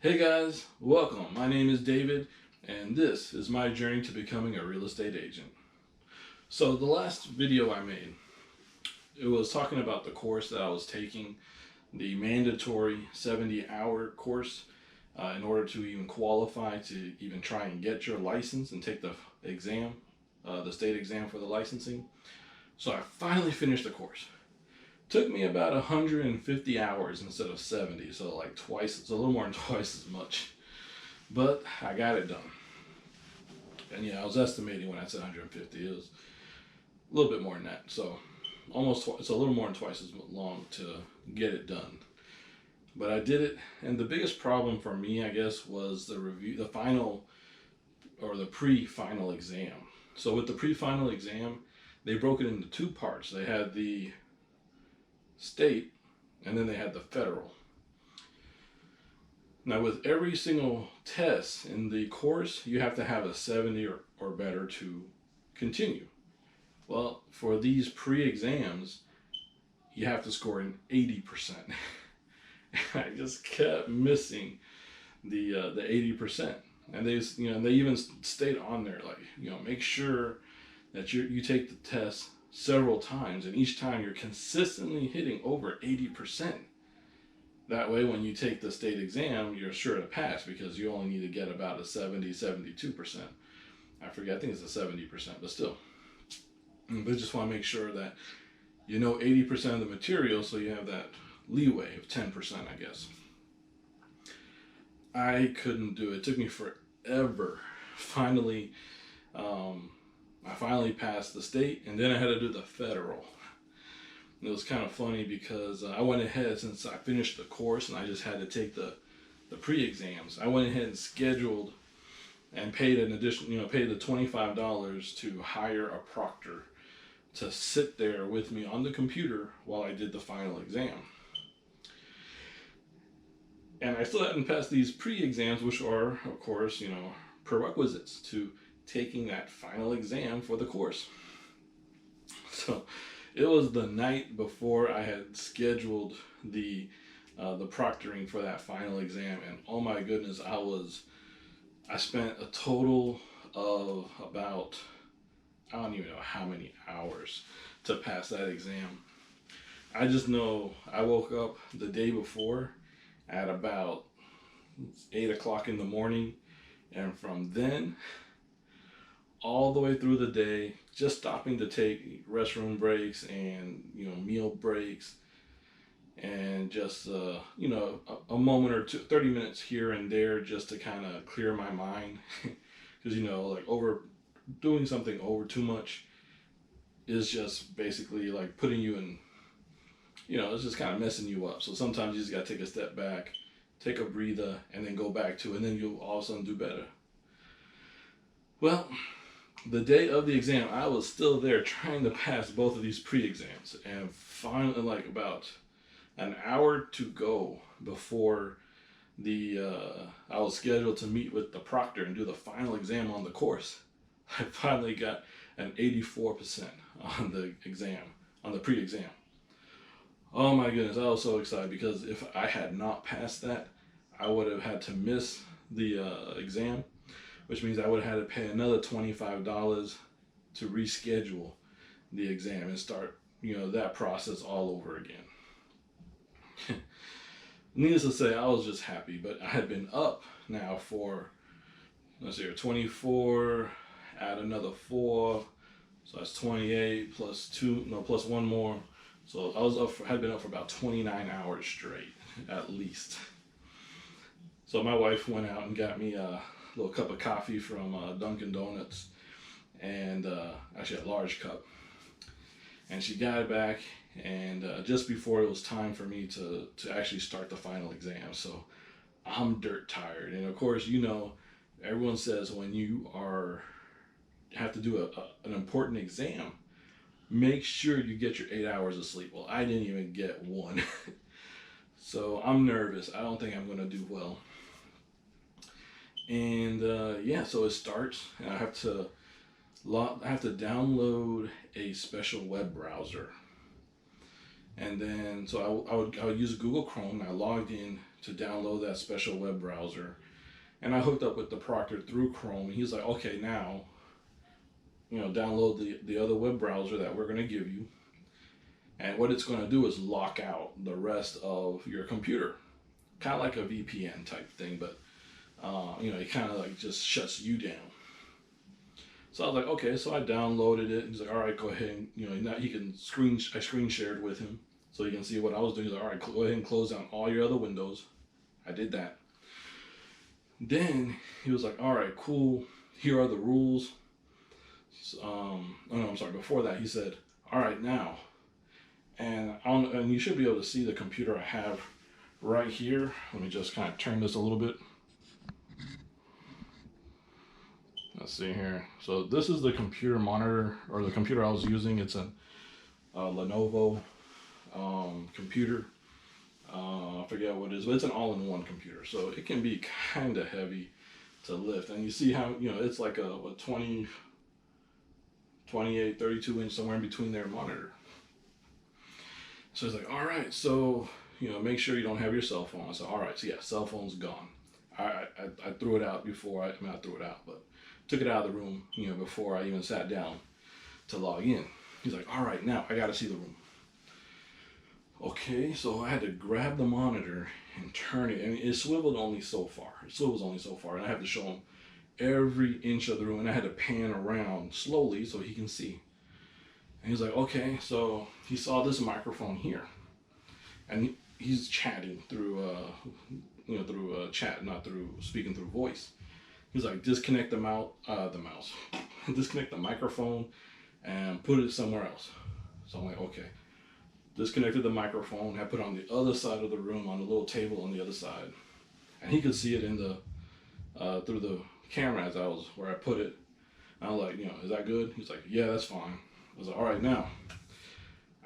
Hey guys, welcome. My name is David, and this is my journey to becoming a real estate agent. So, the last video I made, it was talking about the course that I was taking, the mandatory 70-hour course, in order to even qualify to even try and get your license and take the exam, the state exam for the licensing. So, I finally finished the course. Took me about 150 hours instead of 70, so like twice, it's a little more than twice as much. But I got it done. And yeah, I was estimating when I said 150, it was a little bit more than that. So it's a little more than twice as long to get it done. But I did it, and the biggest problem for me, I guess, was the review, the final or the pre-final exam. So with the pre-final exam, they broke it into two parts. They had the state, and then they had the federal. Now, with every single test in the course, you have to have a 70 or better to continue. Well, for these pre-exams, you have to score an 80%. I just kept missing the 80%, and they even state on there, like, make sure that you take the test several times, and each time you're consistently hitting over 80%. That way, when you take the state exam, you're sure to pass because you only need to get about a 72%. I forget, I think it's a 70%, but still. They just want to make sure that you know 80% of the material, so you have that leeway of 10%, I guess. I couldn't do it. It took me forever. Finally, I finally passed the state, and then I had to do the federal. It was kind of funny because I went ahead, since I finished the course and I just had to take the pre-exams. I went ahead and scheduled and paid an additional, paid the $25 to hire a proctor to sit there with me on the computer while I did the final exam. And I still hadn't passed these pre-exams, which are, of course, prerequisites to taking that final exam for the course. So it was the night before I had scheduled the proctoring for that final exam, and oh my goodness, I spent a total of about, I don't even know how many hours to pass that exam. I just know I woke up the day before at about 8 o'clock in the morning, and from then all the way through the day, just stopping to take restroom breaks and meal breaks, and just a moment or two, 30 minutes here and there, just to kind of clear my mind, because like over doing something over too much is just basically like putting you in, it's just kind of messing you up. So sometimes you just got to take a step back, take a breather, and then go back to it, and then you'll all of a sudden do better. Well, the day of the exam, I was still there trying to pass both of these pre-exams, and finally, like about an hour to go before I was scheduled to meet with the proctor and do the final exam on the course, I finally got an 84% on the exam, on the pre-exam. Oh my goodness, I was so excited, because if I had not passed that, I would have had to miss the exam, which means I would have had to pay another $25 to reschedule the exam and start, that process all over again. Needless to say, I was just happy, but I had been up now for, 24, add another 4, so that's 28 plus one more. So had been up for about 29 hours straight, at least. So my wife went out and got me a little cup of coffee from Dunkin' Donuts, and actually a large cup. And she got it back, and just before it was time for me to actually start the final exam. So I'm dirt tired, and of course, everyone says when you have to do an important exam, make sure you get your 8 hours of sleep. Well, I didn't even get one. So I'm nervous. I don't think I'm going to do well. And so it starts, and I have to download a special web browser. And then, so I would use Google Chrome. I logged in to download that special web browser. And I hooked up with the Proctor through Chrome. And he's like, okay, now, download the other web browser that we're going to give you. And what it's going to do is lock out the rest of your computer. Kind of like a VPN type thing, but, it kind of like just shuts you down. So I was like, okay, so I downloaded it. He's like, all right, go ahead. And, now he can I screen shared with him so he can see what I was doing. He's like, all right, go ahead and close down all your other windows. I did that. Then he was like, all right, cool. Here are the rules. Oh no, I'm sorry. Before that, he said, all right, now. And you should be able to see the computer I have right here. Let me just kind of turn this a little bit. Let's see here. So this is the computer monitor, or the computer I was using. It's a Lenovo computer. I forget what it is, but it's an all-in-one computer. So it can be kind of heavy to lift. And you see how, it's like a 20, 28, 32 inch, somewhere in between their monitor. So it's like, all right, so, make sure you don't have your cell phone. I said, all right, so yeah, cell phone's gone. I threw it out before I threw it out, but took it out of the room, before I even sat down to log in. He's like, all right, now I got to see the room. Okay, so I had to grab the monitor and turn it, and it swiveled only so far. It swivels only so far, and I had to show him every inch of the room, and I had to pan around slowly so he can see. And he's like, okay, so he saw this microphone here, and he's chatting through, through chat, not through speaking through voice. He's like, disconnect disconnect the microphone, and put it somewhere else. So I'm like, okay. Disconnected the microphone, I put it on the other side of the room on a little table on the other side, and he could see it in the through the camera as where I put it. And I was like, is that good? He's like, yeah, that's fine. I was like, all right, now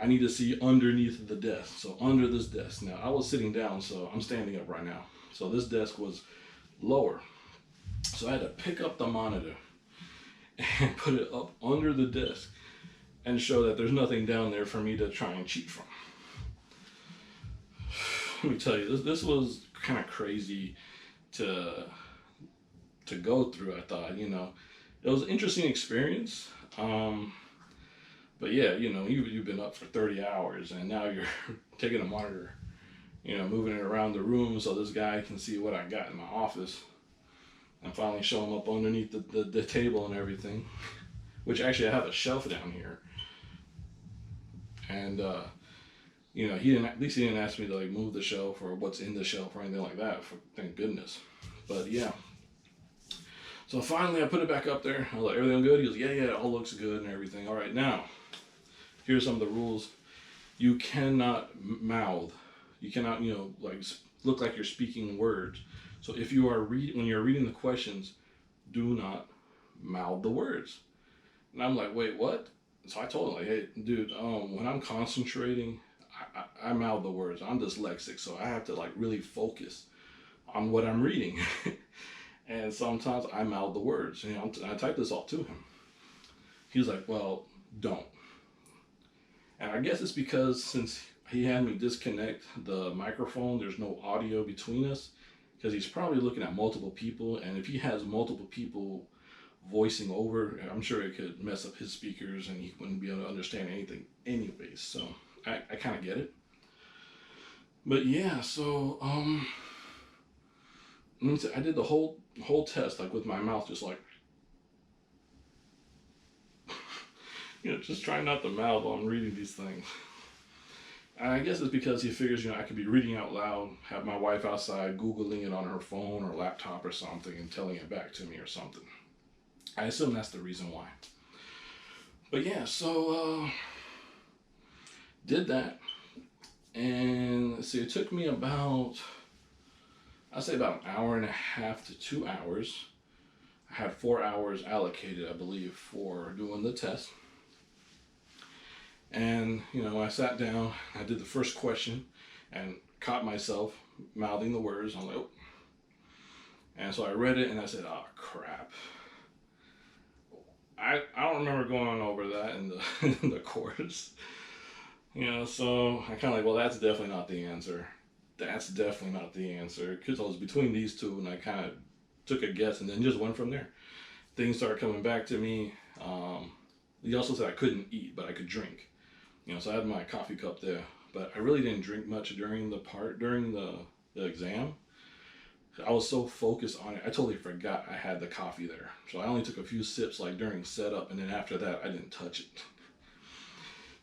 I need to see underneath the desk. So under this desk. Now I was sitting down, so I'm standing up right now. So this desk was lower. So I had to pick up the monitor and put it up under the desk and show that there's nothing down there for me to try and cheat from. Let me tell you, this was kind of crazy to go through. I thought, it was an interesting experience. But yeah, you've been up for 30 hours and now you're taking a monitor, moving it around the room so this guy can see what I got in my office, and finally show him up underneath the table and everything, which actually I have a shelf down here. And, he didn't ask me to like move the shelf or what's in the shelf or anything like that, thank goodness. But yeah. So finally I put it back up there. I was like, everything good? He goes, yeah, it all looks good and everything. All right, now, here's some of the rules. You cannot mouth. You cannot, look like you're speaking words. So if you are when you're reading the questions, do not mouth the words. And I'm like, wait, what? So I told him, like, hey, dude, when I'm concentrating, I mouth the words. I'm dyslexic, so I have to like really focus on what I'm reading. And sometimes I mouth the words. I typed this all to him. He was like, well, don't. And I guess it's because since he had me disconnect the microphone, there's no audio between us, because he's probably looking at multiple people. And if he has multiple people voicing over, I'm sure it could mess up his speakers and he wouldn't be able to understand anything anyways. So I kind of get it. But yeah, so I did the whole test like with my mouth just like just trying not to mouth while I'm reading these things. And I guess it's because he figures I could be reading out loud, have my wife outside Googling it on her phone or laptop or something and telling it back to me or something. I assume that's the reason why. But yeah, so did that, and let's see, it took me about, I'd say about an hour and a half to 2 hours. I had 4 hours allocated, I believe, for doing the test. And when I sat down, I did the first question and caught myself mouthing the words. I'm like, oh. And so I read it and I said, oh crap. I don't remember going over that in the course. So I kind of like, well, that's definitely not the answer. that's definitely not the answer, because I was between these two and I kind of took a guess and then just went from there. Things started coming back to me. He also said I couldn't eat, but I could drink. So I had my coffee cup there, but I really didn't drink much during the exam. I was so focused on it, I totally forgot I had the coffee there. So I only took a few sips like during setup, and then after that, I didn't touch it.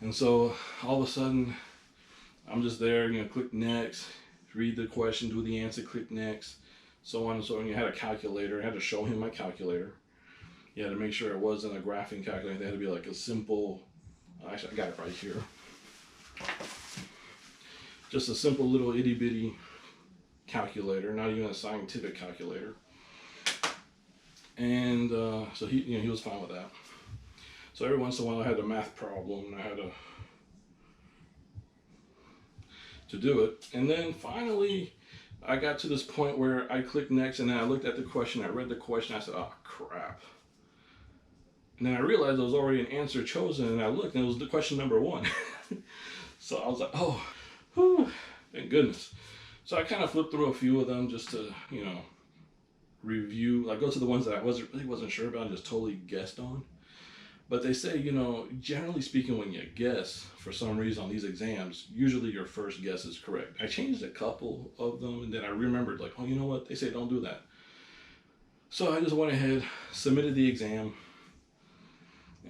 And so all of a sudden, I'm just there, click next, read the question, do the answer, click next, so on and so on. You had a calculator. I had to show him my calculator. You had to make sure it wasn't a graphing calculator. It had to be like a simple, actually I got it right here. Just a simple little itty bitty calculator, not even a scientific calculator. And so he was fine with that. So every once in a while I had a math problem and I had to do it. And then finally I got to this point where I clicked next, and then I looked at the question, I read the question, I said, oh crap. And then I realized there was already an answer chosen, and I looked and it was the question number 1. So I was like, oh, whew, thank goodness. So I kind of flipped through a few of them just to, review, like go to the ones that I really wasn't sure about and just totally guessed on. But they say, generally speaking, when you guess for some reason on these exams, usually your first guess is correct. I changed a couple of them, and then I remembered, like, oh, you know what? They say don't do that. So I just went ahead, submitted the exam,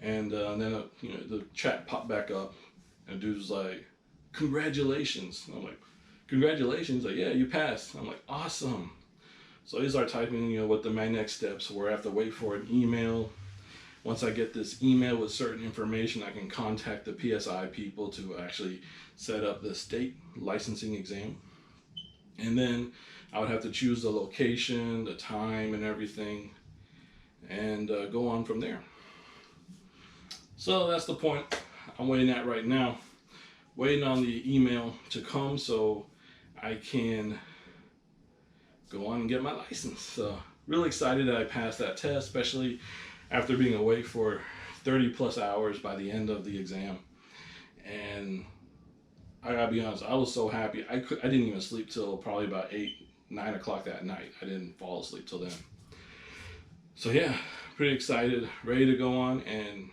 and then the chat popped back up, and dude was like, congratulations. And I'm like, congratulations? Like, yeah, you passed. I'm like, awesome. So he started typing, what my next steps were. I have to wait for an email. Once I get this email with certain information, I can contact the PSI people to actually set up the state licensing exam. And then I would have to choose the location, the time, and everything, and go on from there. So that's the point I'm waiting at right now. Waiting on the email to come so I can go on and get my license. So really excited that I passed that test, especially after being awake for 30 plus hours by the end of the exam. And I gotta be honest, I was so happy. I didn't even sleep till probably about 8-9 o'clock that night. I didn't fall asleep till then. So yeah, pretty excited, ready to go on and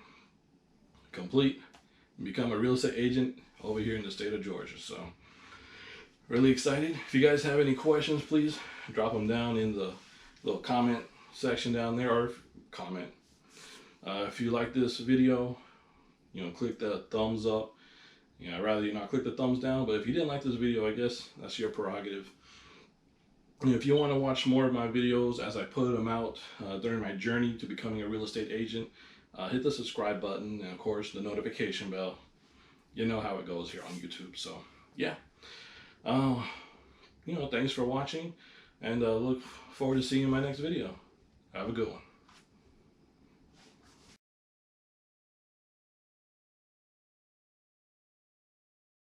complete and become a real estate agent over here in the state of Georgia. So really excited. If you guys have any questions, please drop them down in the little comment section down there, or comment. If you like this video, click the thumbs up. I'd rather you not click the thumbs down, but if you didn't like this video, I guess that's your prerogative. And if you want to watch more of my videos as I put them out during my journey to becoming a real estate agent, hit the subscribe button and of course the notification bell. You know how it goes here on YouTube. So yeah, thanks for watching, and look forward to seeing you in my next video. Have a good one.